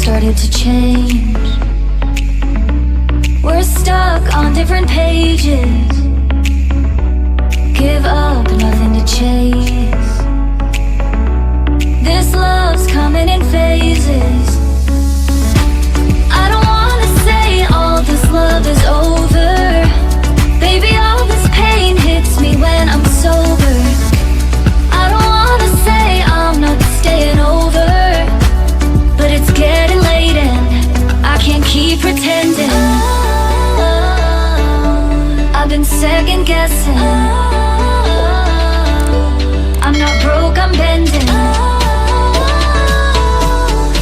started to change. We're stuck on different pages. Give up, nothing to chase. This love's coming in phases. I don't wanna say all this love is over. Baby, all this pain hits me when I'm sober. I don't wanna say I'm not staying over, but it's getting late and I can't keep pretending. I've been second guessing. I'm not broke, I'm bending.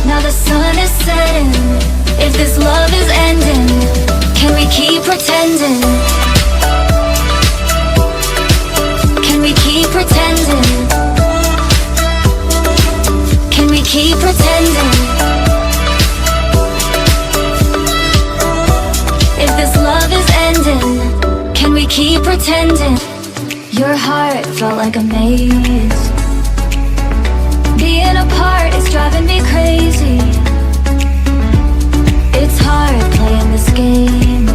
Now the sun is setting. If this love is ending, can we keep pretending? Can we keep pretending? Can we keep pretending? If this love is ending, can we keep pretending? Your heart felt like a maze. Being apart is driving me crazy. It's hard playing this game.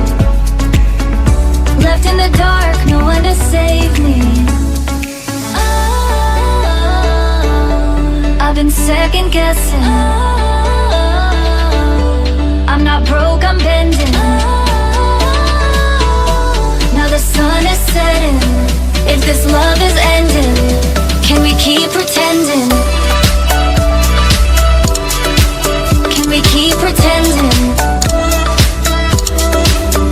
Left in the dark, no one to save me. I've been second guessing. I'm not broke, I'm bending. Now the sun is setting. If this love